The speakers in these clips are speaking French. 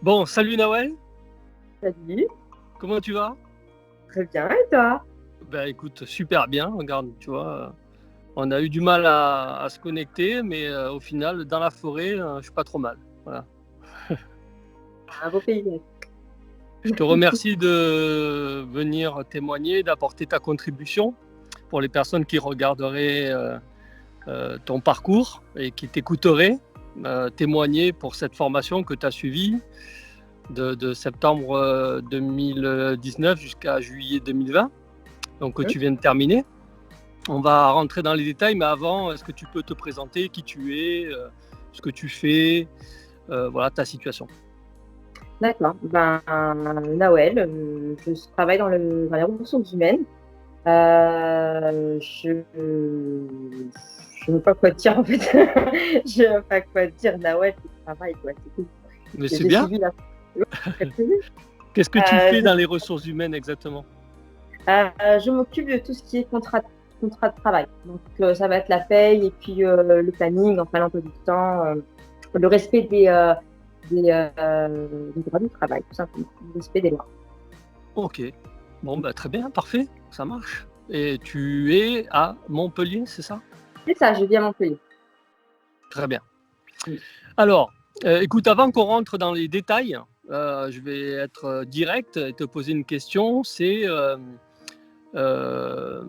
Bon, salut Nawel, Salut, comment tu vas? très bien, et toi? Ben écoute, super bien, regarde, tu vois, on a eu du mal à se connecter, mais au final, dans la forêt, je suis pas trop mal. Voilà. Un beau paysage. Je te remercie de venir témoigner, d'apporter ta contribution pour les personnes qui regarderaient ton parcours et qui t'écouteraient, témoigner pour cette formation que tu as suivie de septembre 2019 jusqu'à juillet 2020, donc que Mhm. tu viens de terminer. On va rentrer dans les détails, mais avant, est-ce que tu peux te présenter qui tu es, ce que tu fais, voilà ta situation. D'accord. Ben, Nawel, je travaille dans les ressources humaines. Je ne sais pas quoi dire en fait. Je ne sais pas quoi dire. Nawel, c'est le travail, quoi. C'est tout. Mais c'est J'ai bien. suivi la très très bien. Qu'est-ce que tu fais dans les ressources humaines exactement? Je m'occupe de tout ce qui est contrat de travail. Donc, ça va être la paye et puis le planning, enfin l'emploi du temps, le respect des droits du travail, tout simplement, le respect des lois. Ok. Bon, bah, très bien, parfait, ça marche. Et tu es à Montpellier, c'est ça? C'est ça, je vis à Montpellier. Très bien. Mm. Alors, écoute, avant qu'on rentre dans les détails, je vais être direct et te poser une question. C'est euh,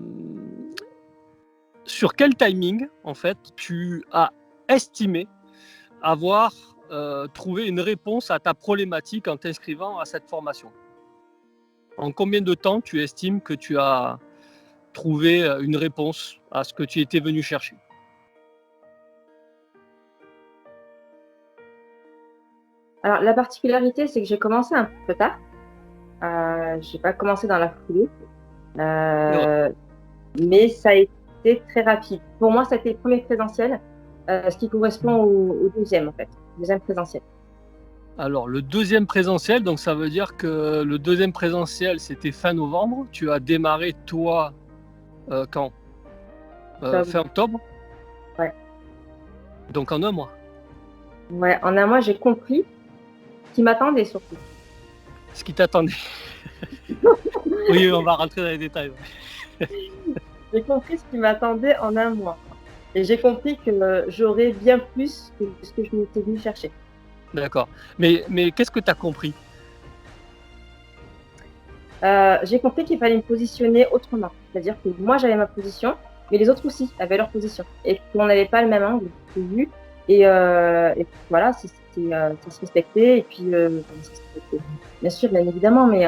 sur quel timing, en fait, tu as estimé avoir trouvé une réponse à ta problématique en t'inscrivant à cette formation? En combien de temps tu estimes que tu as trouvé une réponse à ce que tu étais venu chercher? Alors, la particularité, c'est que j'ai commencé un peu tard. J'ai pas commencé dans la foulée, C'est vrai. euh, mais ça a été très rapide. Pour moi, c'était le premier présentiel, ce qui correspond au deuxième, en fait, deuxième présentiel. Alors, le deuxième présentiel, donc ça veut dire que le deuxième présentiel, c'était fin novembre. Tu as démarré, toi, quand? Octobre, Fin octobre, ouais. donc en un mois. Ouais, en un mois, j'ai compris ce qui m'attendait surtout. Ce qui t'attendait. Oui, on va rentrer dans les détails. J'ai compris ce qui m'attendait en un mois. Et j'ai compris que j'aurais bien plus que ce que je m'étais venu chercher. D'accord. Mais qu'est-ce que tu as compris? J'ai compris qu'il fallait me positionner autrement. C'est-à-dire que moi, j'avais ma position, mais les autres aussi avaient leur position. Et qu'on n'avait pas le même angle de vue. Et voilà, ça se respectait. Et puis, ça se respectait. Bien sûr, bien évidemment, mais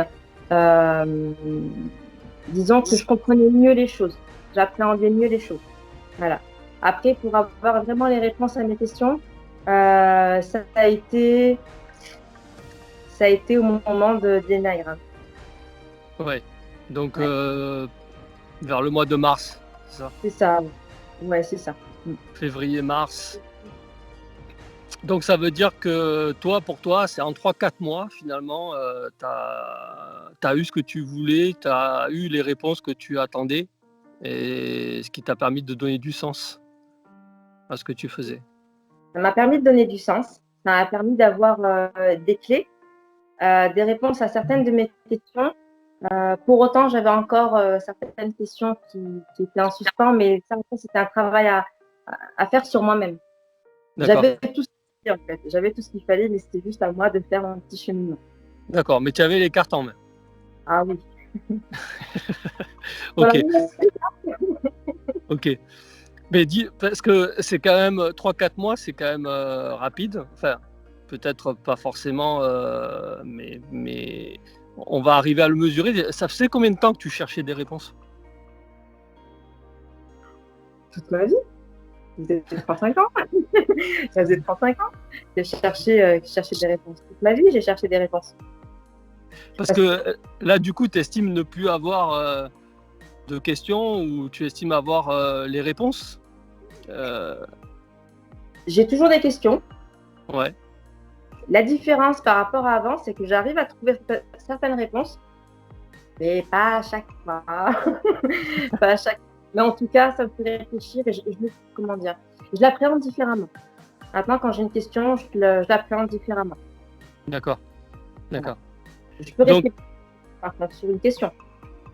euh, disons que je comprenais mieux les choses. J'appréhendais mieux les choses. Voilà. Après, pour avoir vraiment les réponses à mes questions, ça a été au moment des Naira. Ouais. Donc, Ouais, vers le mois de mars, c'est ça? c'est ça. Ouais, c'est ça. Mm. Février-mars. Donc ça veut dire que toi, pour toi, c'est en 3-4 mois, finalement, tu as eu ce que tu voulais, tu as eu les réponses que tu attendais, et ce qui t'a permis de donner du sens à ce que tu faisais. Ça m'a permis de donner du sens. Ça m'a permis d'avoir des clés, des réponses à certaines de mes questions. Pour autant, j'avais encore certaines questions qui étaient en suspens, mais ça, c'était un travail à faire sur moi-même. D'accord, J'avais tout ce qu'il fallait, en fait. J'avais tout ce qu'il fallait, mais c'était juste à moi de faire un petit cheminement. d'accord, mais tu avais les cartes en main. Ah oui. Voilà. Ok, ok. Mais dis, parce que c'est quand même 3-4 mois, c'est quand même rapide. Enfin, peut-être pas forcément, mais on va arriver à le mesurer. Ça faisait combien de temps que tu cherchais des réponses? Toute ma vie. J'ai 35 ans. Ça faisait 35 ans. J'ai cherché des réponses. Toute ma vie, j'ai cherché des réponses. Parce Parce que que là, du coup, tu estimes ne plus avoir de questions, ou tu estimes avoir les réponses. Euh, j'ai toujours des questions. ouais, La différence par rapport à avant, c'est que j'arrive à trouver certaines réponses, mais pas à chaque fois. Pas à chaque... Mais en tout cas, ça me fait réfléchir et comment dire, je l'appréhende différemment. Maintenant, quand j'ai une question, je l'appréhende différemment. d'accord. D'accord. Je peux Donc, rester par contre sur une question,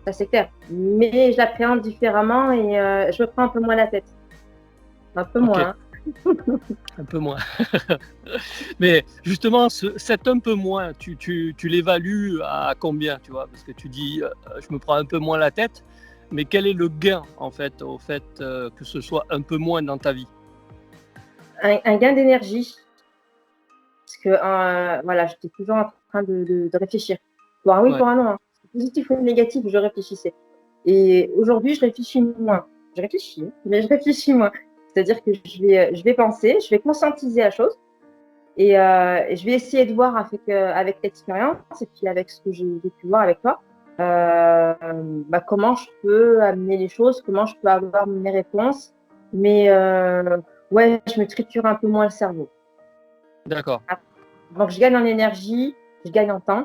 ça c'est clair. Mais je l'appréhende différemment et je me prends un peu moins la tête. Un peu ok, moins. un peu moins. Mais justement, cet un peu moins, tu l'évalues à combien, tu vois? Parce que tu dis, je me prends un peu moins la tête, mais quel est le gain, en fait, au fait que ce soit un peu moins dans ta vie? Un gain d'énergie, parce que voilà, j'étais toujours en train de réfléchir. Pour un oui, Ouais, pour un non. Hein. Positif ou négatif, je réfléchissais. Et aujourd'hui, je réfléchis moins. Je réfléchis, mais je réfléchis moins. C'est-à-dire que je vais penser, je vais conscientiser la chose et je vais essayer de voir avec l'expérience et puis avec ce que j'ai pu voir avec toi, comment je peux amener les choses, comment je peux avoir mes réponses. Mais ouais, je me triture un peu moins le cerveau. d'accord. Donc, je gagne en énergie, je gagne en temps.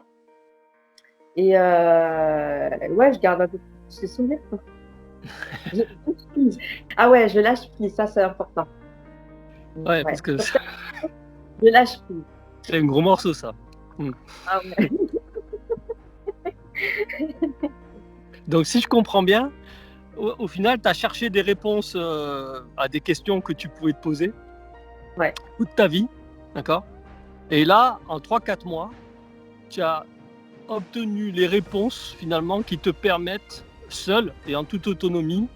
Et ouais, je garde un peu plus de souvenirs. Quoi. Je lâche prise. Ah ouais, je lâche prise, ça c'est important. Ouais, Ouais. parce que Sur ça, je lâche prise. c'est un gros morceau, ça. Hmm. Ah ouais. Donc, si je comprends bien, au final, tu as cherché des réponses à des questions que tu pouvais te poser Ouais. toute ta vie, d'accord? Et là, en 3 4 mois, tu as obtenu les réponses finalement qui te permettent, seul et en toute autonomie,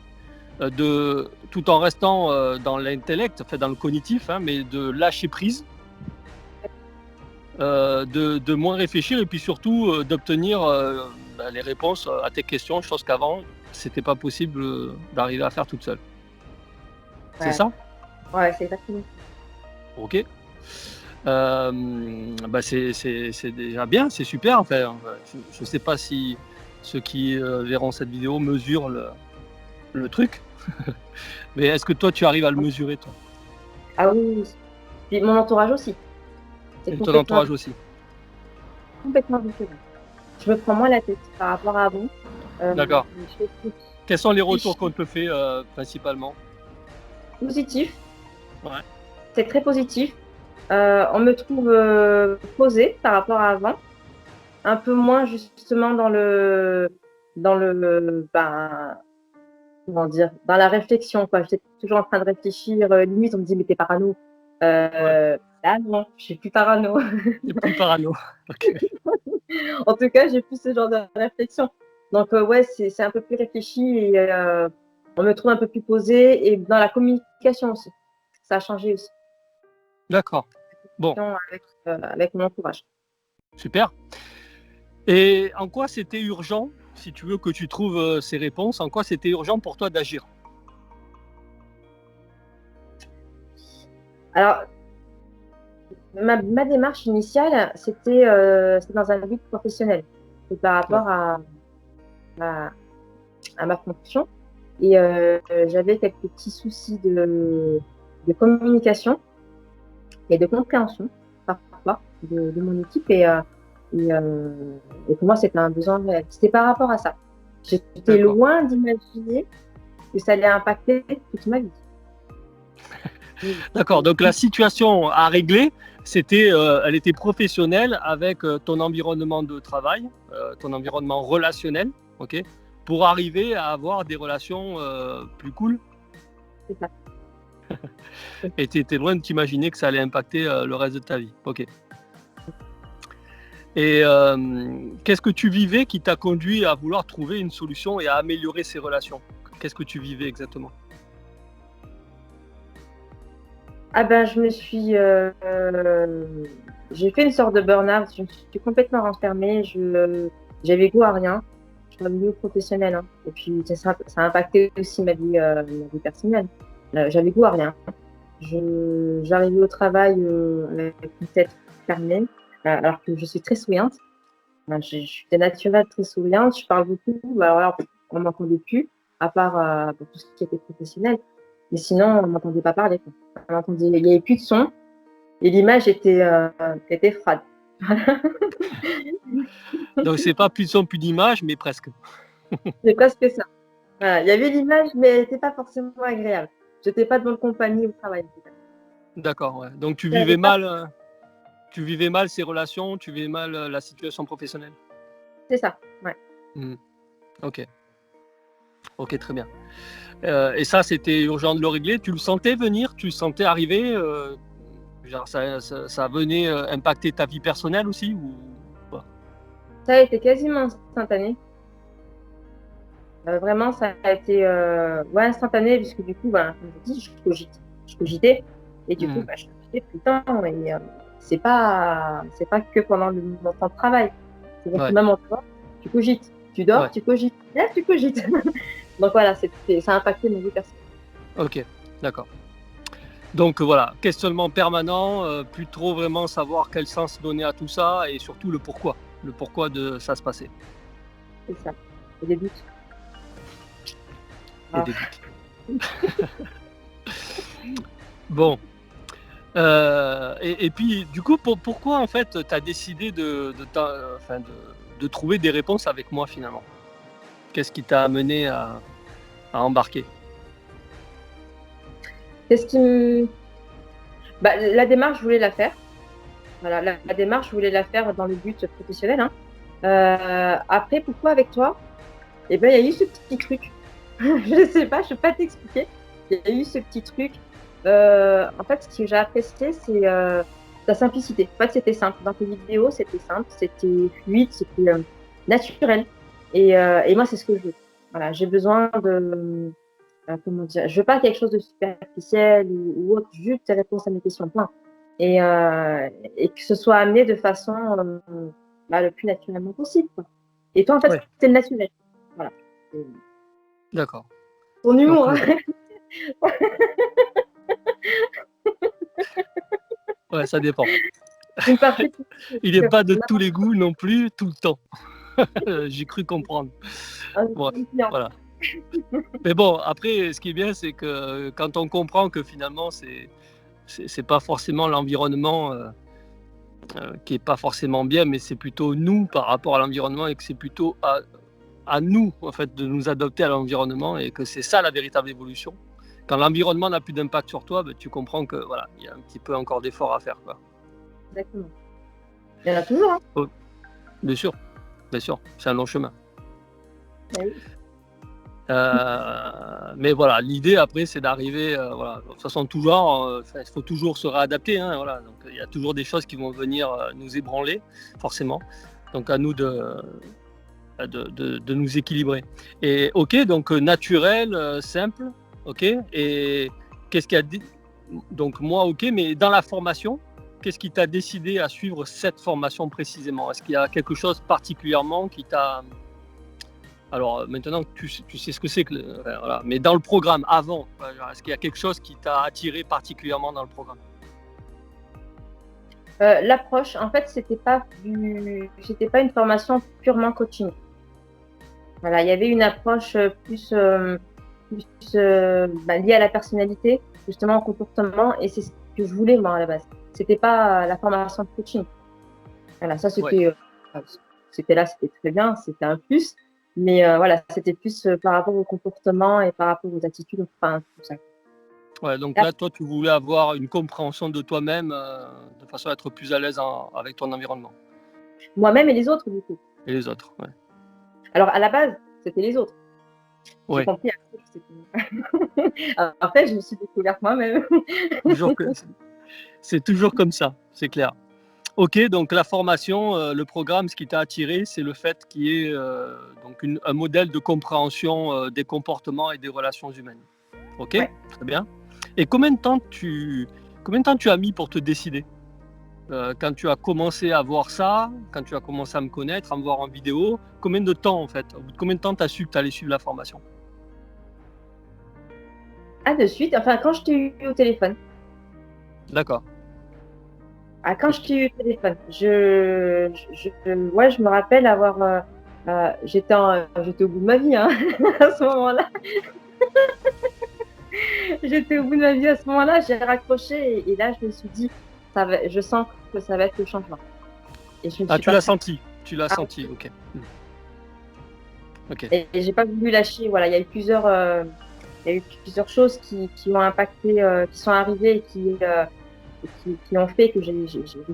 tout en restant dans l'intellect, enfin dans le cognitif, hein, mais de lâcher prise, de moins réfléchir et puis surtout d'obtenir les réponses à tes questions, chose qu'avant, c'était pas possible d'arriver à faire toute seule. C'est Ouais, ça? ouais, c'est exactement. Ok. C'est déjà bien, c'est super. Enfin, je ne sais pas si ceux qui verront cette vidéo mesurent le truc, mais est-ce que toi, tu arrives à le mesurer, toi? Ah oui, oui, oui. Puis mon entourage aussi. C'est Et ton entourage aussi? complètement différent. Je me prends moins la tête par rapport à avant. D'accord. Je fais plus Quels sont les retours qu'on réfléchir. te fait principalement? Positif, Ouais, c'est très positif. On me trouve posée par rapport à avant. Un peu moins justement dans le comment dire, dans la réflexion, quoi. J'étais toujours en train de réfléchir, limite, on me dit: «Mais t'es parano». ouais. Là, non, je suis plus parano. T'es plus parano. Ok. En tout cas, j'ai plus ce genre de réflexion. Donc, ouais, c'est un peu plus réfléchi et on me trouve un peu plus posée et dans la communication aussi. Ça a changé aussi, D'accord. Bon, avec mon entourage. super. Et en quoi c'était urgent, si tu veux que tu trouves ces réponses, en quoi c'était urgent pour toi d'agir? Alors, ma démarche initiale, c'était dans un but professionnel. C'est par Ouais. rapport à à ma fonction et j'avais quelques petits soucis de communication et de compréhension parfois de mon équipe et pour moi, c'était un besoin réel. C'était par rapport à ça. J'étais D'accord. loin d'imaginer que ça allait impacter toute ma vie. D'accord, donc la situation à régler, elle était professionnelle avec ton environnement de travail, ton environnement relationnel, ok, pour arriver à avoir des relations plus cool. C'est ça. Et tu étais loin de t'imaginer que ça allait impacter le reste de ta vie. Ok. Et qu'est-ce que tu vivais qui t'a conduit à vouloir trouver une solution et à améliorer ces relations? Qu'est-ce que tu vivais exactement? Ah ben, j'ai fait une sorte de burn-out. Je me suis complètement renfermée. J'avais goût à rien. Je suis milieu professionnel. Hein. Et puis, ça a impacté aussi ma vie personnelle. J'avais goût à rien. J'arrivais au travail avec une tête fermée, alors que je suis très souriante. Enfin, je suis de naturel très souriante. Je parle beaucoup. Alors là, on m'entendait plus, à part pour tout ce qui était professionnel. Mais sinon, on m'entendait pas parler. Quoi. Il n'y avait plus de son et l'image était froide. Donc c'est pas plus de son, plus d'image, mais presque. C'est presque ça. Voilà. Il y avait l'image, mais elle n'était pas forcément agréable. J'étais pas de bonne compagnie au travail. D'accord, ouais. Donc tu J'avais vivais pas mal. Tu vivais mal ces relations, tu vivais mal la situation professionnelle. C'est ça, ouais. Mmh. Ok, très bien. Et ça, c'était urgent de le régler. Tu le sentais venir, tu le sentais arriver. Genre ça venait impacter ta vie personnelle aussi ou pas? Ça a été quasiment instantané. Vraiment, ça a été ouais, instantané, puisque du coup, ben, comme je dis, je cogitais. Et du coup, Mmh. bah, je me disais, putain, mais c'est pas que pendant mon temps de travail. C'est-à-dire que Ouais, même en dehors, tu cogites. Tu dors, ouais. tu cogites. Là, tu cogites. Donc voilà, ça a impacté ma vie personnelle. Ok, d'accord. Donc voilà, questionnement permanent, plus trop vraiment savoir quel sens donner à tout ça et surtout le pourquoi de ça se passait C'est ça. Et des doutes. et Ah. des doutes. Bon, et puis du coup, pourquoi en fait tu as décidé de trouver des réponses avec moi finalement? Qu'est-ce qui t'a amené à embarquer? Qu'est-ce qui me... Bah, la démarche, je voulais la faire. Voilà, la démarche, je voulais la faire dans le but professionnel, hein. Après, pourquoi avec toi? Eh ben, il y a eu ce petit truc. Je sais pas, je peux pas t'expliquer. Il y a eu ce petit truc. En fait, ce que j'ai apprécié, c'est ta simplicité. En fait, c'était simple. Dans tes vidéos, c'était simple, c'était fluide, c'était naturel. Et moi, c'est ce que je veux. Voilà, j'ai besoin de, comment dire, je veux pas quelque chose de superficiel ou autre, juste des réponses à mes questions, point. Et, euh, et que ce soit amené de façon bah, le plus naturellement possible, quoi. Et toi, en fait, Ouais, c'est le naturel. Voilà. C'est d'accord. ton Donc humour, hein. ouais, ça dépend. Une partie Il est de pas de tous les goûts non plus, tout le temps. J'ai cru comprendre. Bref, voilà. Mais bon, après, ce qui est bien, c'est que quand on comprend que finalement, c'est pas forcément l'environnement qui est pas forcément bien, mais c'est plutôt nous par rapport à l'environnement et que c'est plutôt à nous, en fait, de nous adapter à l'environnement et que c'est ça la véritable évolution. Quand l'environnement n'a plus d'impact sur toi, ben, tu comprends que voilà, il y a un petit peu encore d'effort à faire, quoi. Exactement. Il y en a toujours, hein. Oh, bien sûr, c'est un long chemin. Ah oui. Mais voilà, l'idée après, c'est d'arriver, voilà, de toute façon, toujours, il faut toujours se réadapter, hein, voilà. Donc, il y a toujours des choses qui vont venir nous ébranler, forcément. Donc, à nous de nous équilibrer. Et ok, donc naturel, simple, ok. Et qu'est-ce qui a dit donc moi, ok, mais dans la formation, qu'est-ce qui t'a décidé à suivre cette formation précisément? Est-ce qu'il y a quelque chose particulièrement qui t'a alors maintenant que tu sais ce que c'est que enfin, voilà. Mais dans le programme avant, est-ce qu'il y a quelque chose qui t'a attiré particulièrement dans le programme? L'approche, en fait, c'était pas une formation purement coaching. Voilà, il y avait une approche plus bah, liée à la personnalité, justement au comportement, et c'est ce que je voulais moi à la base. C'était pas la formation de coaching. Voilà, ça Ouais, c'était là, c'était très bien, c'était un plus. Mais voilà, c'était plus par rapport au comportement et par rapport aux attitudes, enfin tout ça. ouais, donc là, toi, tu voulais avoir une compréhension de toi-même de façon à être plus à l'aise avec ton environnement Moi-même et les autres, du coup. et les autres. Ouais. Alors, à la base, c'était les autres. J'ai Ouais, compris après que c'était. Après, je me suis découverte moi-même. toujours que c'est toujours comme ça, c'est clair. Ok, donc la formation, le programme, ce qui t'a attiré, c'est le fait qu'il y ait donc un modèle de compréhension des comportements et des relations humaines. Ok, Ouais. très bien. Et combien de temps tu as mis pour te décider? Quand tu as commencé à voir ça, quand tu as commencé à me connaître, à me voir en vidéo, combien de temps en fait? Au bout de combien de temps tu as su que tu allais suivre la formation? Ah, de suite, enfin, quand je t'ai eu au téléphone. D'accord. Ah, quand je Ok. t'ai eu au téléphone, ouais, je me rappelle avoir. J'étais au bout de ma vie, hein, à ce moment-là. J'étais au bout de ma vie à ce moment-là. J'ai raccroché et là, je me suis dit, je sens que ça va être le changement. Et je ne Ah, suis tu pas l'as trompée. senti. Tu l'as Ah, senti. Ok. Ok. et j'ai pas voulu lâcher. Voilà, il y a eu plusieurs choses qui ont impacté, qui sont arrivées et qui ont fait que j'ai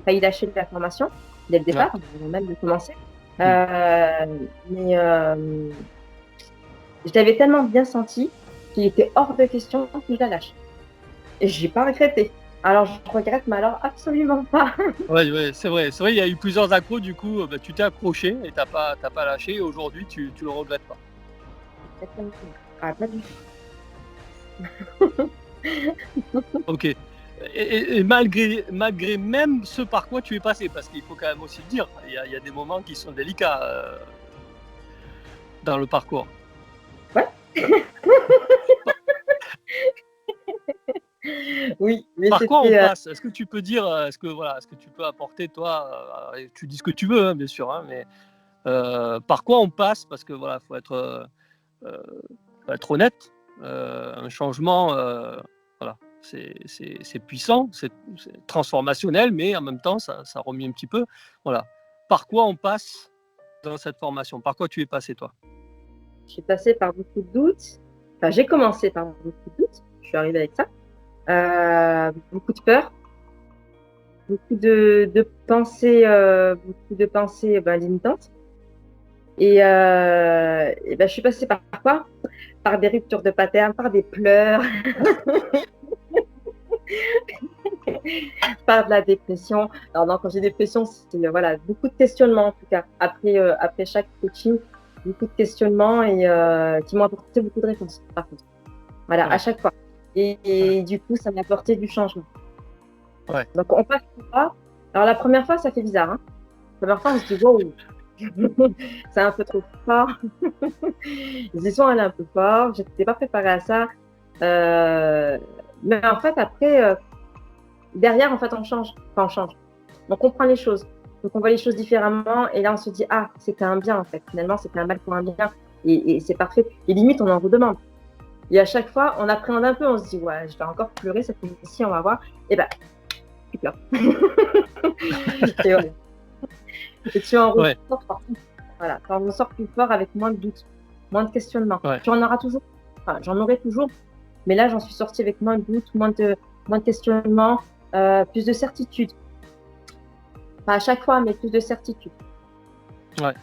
failli lâcher la formation dès le Ouais. départ, avant même de commencer. Mmh. Mais je l'avais tellement bien senti qu'il était hors de question que je la lâche. Et j'ai pas regretté. Alors je regrette, mais alors absolument pas. Ouais, c'est vrai. C'est vrai, il y a eu plusieurs accros, du coup, bah, tu t'es accroché et t'as pas lâché et aujourd'hui tu le regrettes pas. Exactement. Ah, pas du OK. Et malgré même ce par quoi tu es passé, parce qu'il faut quand même aussi le dire, il y a des moments qui sont délicats, dans le parcours. Ouais. Pa Oui, mais Par quoi on c'était, passe? Est-ce que tu peux dire, est-ce que voilà, est-ce que tu peux apporter toi, et tu dis ce que tu veux, hein, bien sûr, hein, mais par quoi on passe? Parce que voilà, faut être honnête, un changement, voilà, c'est puissant, c'est transformationnel, mais en même temps, ça remue un petit peu. Voilà. Par quoi on passe dans cette formation? Par quoi tu es passé, toi? je suis passée par beaucoup de doutes. Enfin, j'ai commencé par beaucoup de doutes. Je suis arrivée avec ça. Beaucoup de peur, beaucoup de pensées, ben, limitantes. Et ben, je suis passée par quoi? Par des ruptures de pattern, par des pleurs, par de la dépression. Alors non, quand j'ai dépression, c'est voilà, beaucoup de questionnements en tout cas. Après chaque coaching, beaucoup de questionnements et qui m'ont apporté beaucoup de réponses, par contre. Voilà, à Ouais, chaque fois. ouais, Et du coup, ça m'a apporté du changement. ouais, Donc on passe par là. Alors la première fois, ça fait bizarre, hein. La première fois, on se dit: «Waouh, c'est un peu trop fort». Les sons allaient un peu fort, j'étais pas préparée à ça. Heu, mais en fait après, derrière en fait on change, enfin on change. On comprend les choses. Donc on voit les choses différemment et là on se dit: «Ah, c'était un bien en fait, finalement c'était un mal pour un bien» et c'est parfait et limite on en redemande. Et à chaque fois, on appréhende un peu, on se dit: «Ouais, je vais encore pleurer cette fois-ci, on va voir» et bah, tu pleures. Et ouais, et tu en ouais, ressors fort. Voilà, tu en ressors plus fort avec moins de doutes, moins de questionnements. ouais. Tu en auras toujours, enfin j'en aurai toujours, mais là j'en suis sortie avec moins de doutes, moins de questionnements, plus de certitude. Pas à chaque fois, mais plus de certitude. Ouais.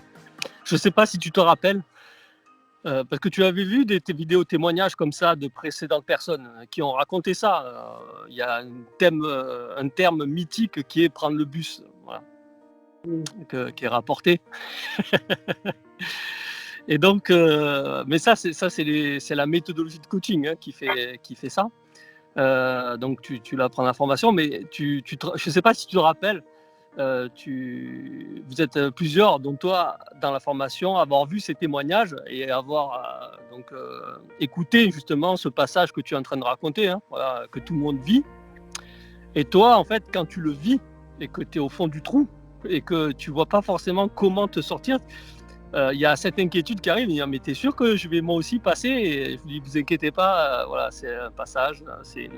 Je sais pas si tu te rappelles, parce que tu avais vu tes vidéos témoignages comme ça de précédentes personnes, qui ont raconté ça. Il y a un terme mythique qui est prendre le bus, voilà, Mmh. qui est rapporté. Et donc, mais c'est la méthodologie de coaching, hein, qui fait ça. Donc tu l'apprends la formation, mais je ne sais pas si tu te rappelles, vous êtes plusieurs, dont toi, dans la formation, avoir vu ces témoignages et avoir écouté justement ce passage que tu es en train de raconter, hein, voilà, que tout le monde vit. Et toi, en fait, quand tu le vis et que tu es au fond du trou et que tu vois pas forcément comment te sortir, il y a cette inquiétude qui arrive. Mais tu es sûr que je vais moi aussi passer? Et je lui dis, vous inquiétez pas, voilà, c'est un passage, c'est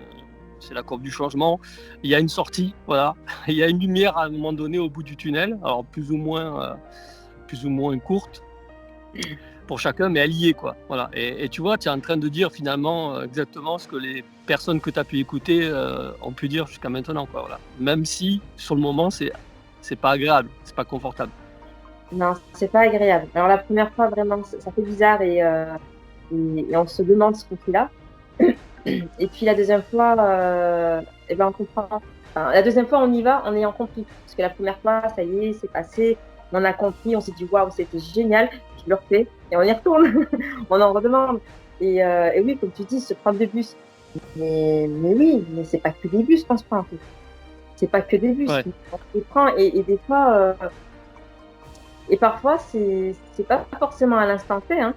la courbe du changement. Il y a une sortie, voilà. Il y a une lumière à un moment donné au bout du tunnel, alors plus ou moins courte pour chacun, mais elle y est, quoi. Voilà. Et tu vois, tu es en train de dire finalement exactement ce que les personnes que tu as pu écouter ont pu dire jusqu'à maintenant, quoi. Voilà. Même si sur le moment, c'est pas agréable, c'est pas confortable. Non, c'est pas agréable. Alors la première fois vraiment ça fait bizarre et on se demande ce qu'on fait là. Et puis la deuxième fois, et ben, on comprend. Enfin, la deuxième fois, on y va en ayant compris. Parce que la première fois, ça y est, c'est passé, on a compris, on s'est dit: «Waouh, c'était génial», je le refais et on y retourne. On en redemande et oui, comme tu dis, se prendre des bus. Mais oui, mais c'est pas que des bus qu'on se prend, en fait. C'est pas que des bus, Ouais, on se les prend et des fois, et parfois c'est pas forcément à l'instant T, hein.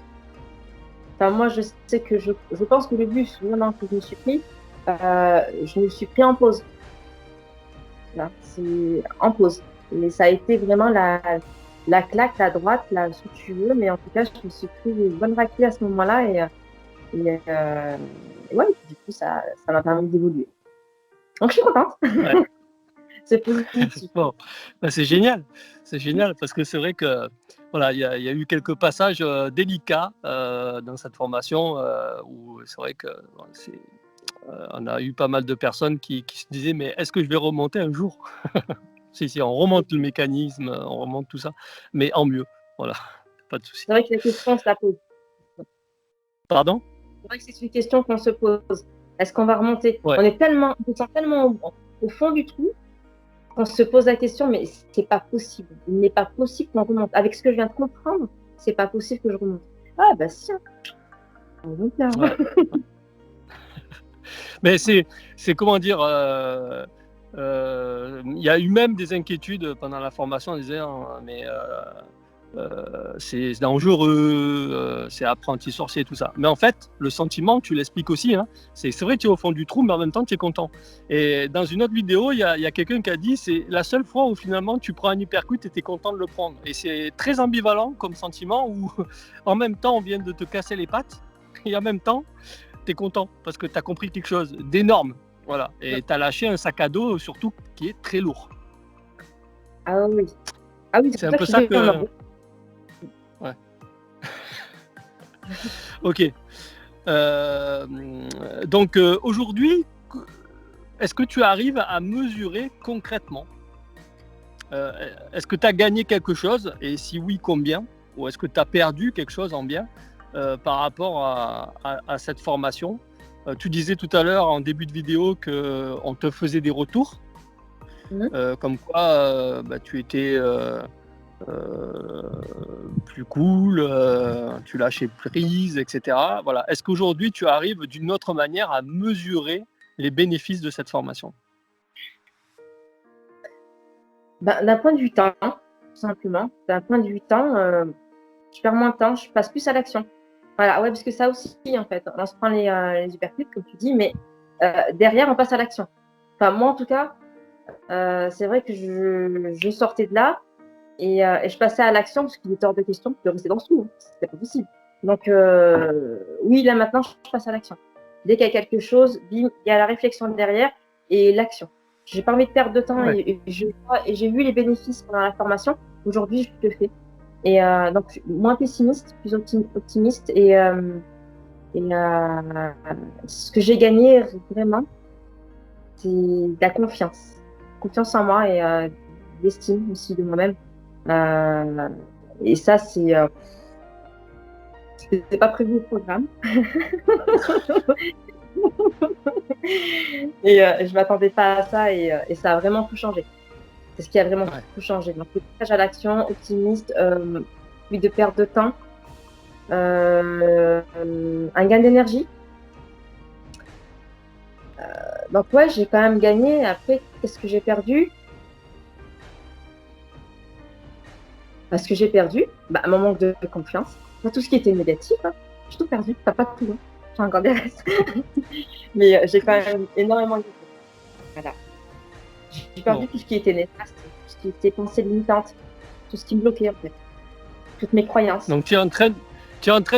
Enfin moi je sais que je pense que le bus vraiment que je me suis pris, je me le suis pris en pause. Là, c'est en pause. Mais ça a été vraiment la claque, la droite, là, ce que tu veux, mais en tout cas, je me suis pris une bonne raclée à ce moment-là et ouais, du coup, ça m'a permis d'évoluer. Donc je suis contente, ouais. c'est positif. Bon, bah, c'est génial parce que c'est vrai que voilà, il y a eu quelques passages délicats dans cette formation où c'est vrai que bon, on a eu pas mal de personnes qui se disaient: «Mais est-ce que je vais remonter un jour?» Si, on remonte le mécanisme, on remonte tout ça, mais en mieux, voilà, pas de souci. C'est vrai que la question, on se la pose. Pardon? C'est vrai que c'est une question qu'on se pose. Est-ce qu'on va remonter? Ouais. On se sent tellement au fond du trou qu'on se pose la question, mais c'est pas possible. Il n'est pas possible qu'on remonte. Avec ce que je viens de comprendre, c'est pas possible que je remonte. Ah bah si, on remonte bien. Ouais. Mais c'est comment dire, il y a eu même des inquiétudes pendant la formation en disant: «Mais c'est dangereux, c'est apprenti sorcier, tout ça». Mais en fait, le sentiment, tu l'expliques aussi, hein, c'est vrai que tu es au fond du trou, mais en même temps, tu es content. Et dans une autre vidéo, il y a quelqu'un qui a dit: «C'est la seule fois où finalement tu prends un uppercut et tu es content de le prendre». Et c'est très ambivalent comme sentiment où en même temps, on vient de te casser les pattes et en même temps, tu es content parce que tu as compris quelque chose d'énorme. Voilà. Et tu as lâché un sac à dos, surtout, qui est très lourd. Ah oui. Ah oui, C'est un peu ça que... Ouais. Ok. Donc aujourd'hui, est-ce que tu arrives à mesurer concrètement, est-ce que tu as gagné quelque chose, et si oui, combien? Ou est-ce que tu as perdu quelque chose en bien par rapport à cette formation? Tu disais tout à l'heure en début de vidéo qu'on te faisait des retours, comme quoi tu étais plus cool, tu lâchais prise, etc. Voilà. Est-ce qu'aujourd'hui tu arrives d'une autre manière à mesurer les bénéfices de cette formation? D'un point de vue temps, tout simplement, d'un point de vue temps, je perds moins de temps, je passe plus à l'action. Voilà, ouais, parce que ça aussi, en fait, on se prend les uppercuts, comme tu dis, mais derrière, on passe à l'action. Enfin, moi, en tout cas, c'est vrai que je sortais de là et je passais à l'action parce qu'il était hors de question de rester dans ce trou. Hein. C'était pas possible. Donc, oui, là, maintenant, je passe à l'action. Dès qu'il y a quelque chose, bim, il y a la réflexion derrière et l'action. J'ai pas envie de perdre de temps et j'ai vu les bénéfices pendant la formation. Aujourd'hui, je le fais. Et donc, moins pessimiste, plus optimiste. Et ce que j'ai gagné vraiment, c'est de la confiance. Confiance en moi et l'estime aussi de moi-même. Et ça, c'était pas prévu au programme. Et je m'attendais pas à ça et ça a vraiment tout changé. C'est ce qui a vraiment tout changé. Donc, le passage à l'action, optimiste, plus de perte de temps, un gain d'énergie. Donc ouais, j'ai quand même gagné. Après, qu'est-ce que j'ai perdu? Parce que j'ai perdu, un manque de confiance. Pas tout ce qui était négatif, hein. J'ai tout perdu, pas tout. Hein. J'ai encore des restes. Mais j'ai quand même énormément gagné. Voilà. J'ai perdu tout ce qui était néfaste, tout ce qui était pensée limitante, tout ce qui me bloquait en fait. Toutes mes croyances. Donc tu es en train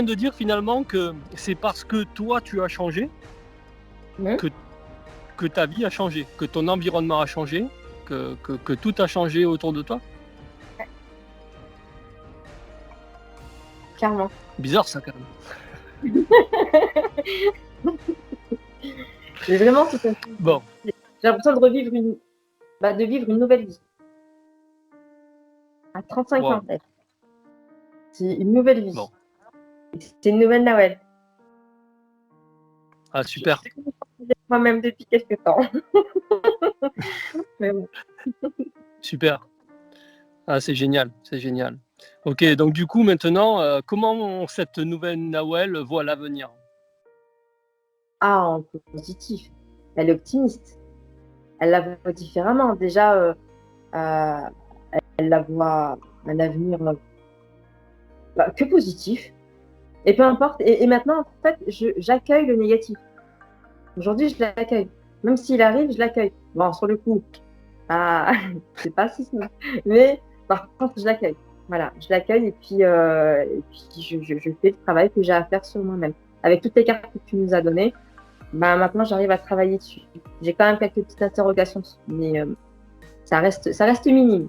de dire finalement que c'est parce que toi tu as changé que ta vie a changé, que ton environnement a changé, que tout a changé autour de toi? Ouais. Clairement. Bizarre ça quand même. Mais vraiment, tout à fait. Bon. J'ai l'impression de revivre de vivre une nouvelle vie. À 35 ans, en fait. C'est une nouvelle vie. Bon. C'est une nouvelle Nawel. Ah super. Moi-même depuis quelques temps. Mais bon. Super. Ah c'est génial, c'est génial. Ok, donc du coup maintenant, comment cette nouvelle Nawel voit l'avenir? Ah, en positif. Elle est optimiste. Elle la voit différemment. Déjà, elle la voit un avenir que positif. Et peu importe. Et maintenant, en fait, j'accueille le négatif. Aujourd'hui, je l'accueille. Même s'il arrive, je l'accueille. Bon, sur le coup, c'est pas si simple. Mais par contre, je l'accueille. Voilà, je l'accueille et puis je fais le travail que j'ai à faire sur moi-même. Avec toutes les cartes que tu nous as données, maintenant, j'arrive à travailler dessus. J'ai quand même quelques petites interrogations, mais ça reste minime.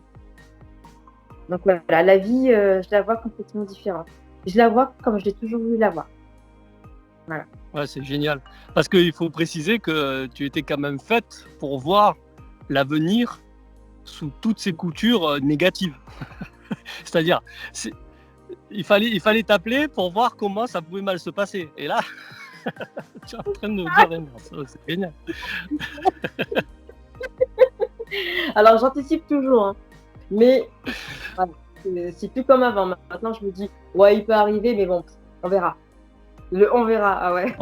Donc voilà, la vie, je la vois complètement différente. Je la vois comme je l'ai toujours voulu la voir. Ouais, c'est génial. Parce qu'il faut préciser que tu étais quand même faite pour voir l'avenir sous toutes ses coutures négatives. C'est-à-dire, il fallait t'appeler pour voir comment ça pouvait mal se passer. Et là, tu es en train de nous dire l'inverse. C'est génial. Alors, j'anticipe toujours, hein. Mais voilà, c'est plus comme avant. Maintenant, je me dis, ouais, il peut arriver, mais bon, on verra. On verra, ah ouais.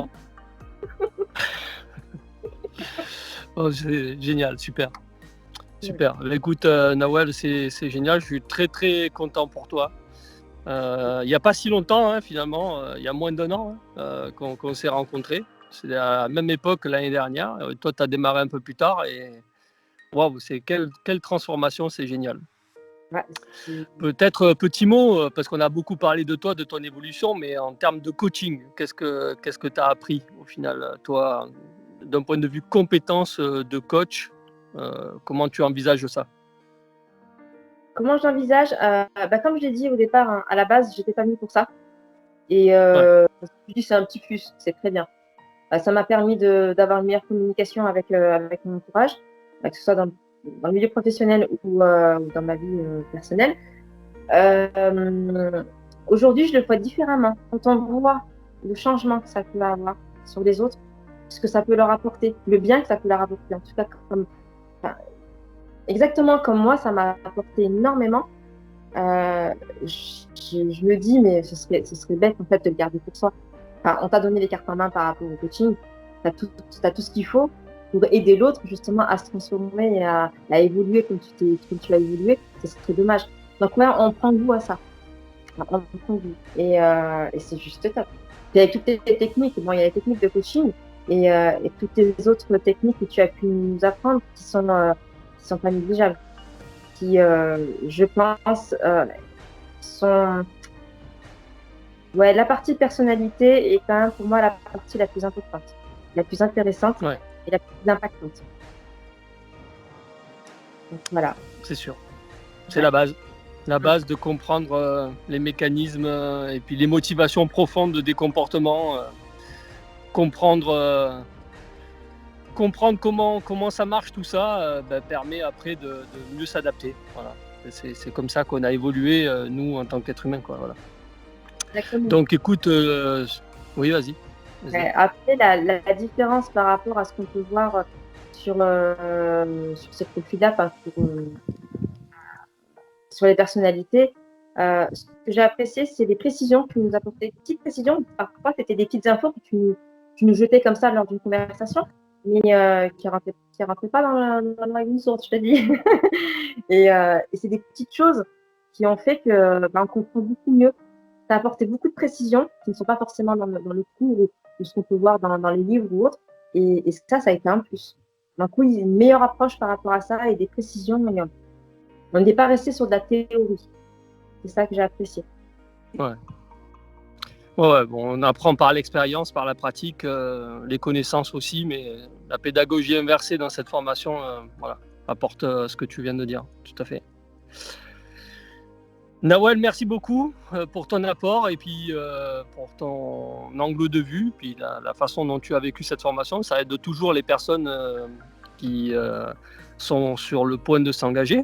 Oh, c'est génial, super. Super. Écoute, Nawel, c'est génial. Je suis très, très content pour toi. Il n'y a pas si longtemps, hein, finalement, il y a moins d'1 an qu'on s'est rencontrés. C'est à la même époque l'année dernière. Toi, tu as démarré un peu plus tard et waouh, quelle transformation, c'est génial. Ouais, Peut-être petit mot, parce qu'on a beaucoup parlé de toi, de ton évolution, mais en termes de coaching, qu'est-ce que tu as appris au final, toi, d'un point de vue compétence de coach, comment tu envisages ça? Comment je l'envisage? Comme je l'ai dit au départ, hein, à la base, j'étais pas venue pour ça. Et Ouais, je me suis dit, c'est un petit plus, c'est très bien. Ça m'a permis d'avoir une meilleure communication avec mon entourage, que ce soit dans le milieu professionnel ou dans ma vie personnelle. Aujourd'hui, je le vois différemment. Quand on voit le changement que ça peut avoir sur les autres, ce que ça peut leur apporter, le bien que ça peut leur apporter, en tout cas, enfin, exactement comme moi, ça m'a apporté énormément. Je me dis, mais ce serait bête en fait de le garder pour soi. Enfin, on t'a donné les cartes en main par rapport au coaching, t'as tout ce qu'il faut pour aider l'autre justement à se transformer et à évoluer comme tu as évolué. Ce serait dommage. Donc ouais, on prend goût à ça. Enfin, on prend goût. Et c'est juste top. Puis avec toutes les techniques, bon, il y a les techniques de coaching et toutes les autres techniques que tu as pu nous apprendre qui sont pas négligeables. Qui, je pense, sont... Ouais, la partie personnalité est quand même pour moi la partie la plus importante, la plus intéressante ouais, et la plus impactante. Donc voilà. c'est sûr. C'est Ouais. la base. La base de comprendre les mécanismes et puis les motivations profondes des comportements, comprendre, comprendre comment ça marche tout ça, permet après de mieux s'adapter. Voilà. C'est comme ça qu'on a évolué, nous, en tant qu'êtres humains, quoi, voilà. Exactement. Donc écoute, oui, vas-y. Ouais, après, la différence par rapport à ce qu'on peut voir sur ces profils-là, enfin, sur les personnalités, ce que j'ai apprécié, c'est les précisions que tu nous apportais. Des petites précisions, parfois, c'était des petites infos que tu nous jetais comme ça lors d'une conversation, mais qui rentraient pas dans la source, je te dis. Et c'est des petites choses qui ont fait que on comprend beaucoup mieux. Tu as apporté beaucoup de précisions qui ne sont pas forcément dans le cours ou ce qu'on peut voir dans les livres ou autres. Et ça a été un plus. Donc oui, une meilleure approche par rapport à ça et des précisions. Et on n'est pas resté sur de la théorie. C'est ça que j'ai apprécié. Ouais. Ouais, bon, on apprend par l'expérience, par la pratique, les connaissances aussi, mais la pédagogie inversée dans cette formation, voilà, apporte ce que tu viens de dire, tout à fait. Nawel, merci beaucoup pour ton apport et puis pour ton angle de vue, puis la façon dont tu as vécu cette formation. Ça aide toujours les personnes qui sont sur le point de s'engager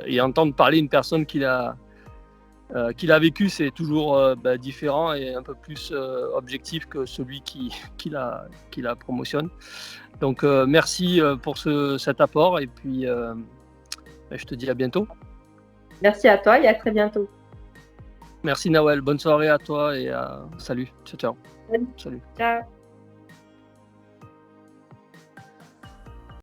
et entendre parler une personne qui l'a vécu, c'est toujours différent et un peu plus objectif que celui qui la promotionne. Donc merci pour cet apport et puis je te dis à bientôt. Merci à toi et à très bientôt. Merci Nawel, bonne soirée à toi et salut, ciao ciao. Salut. Salut. Ciao.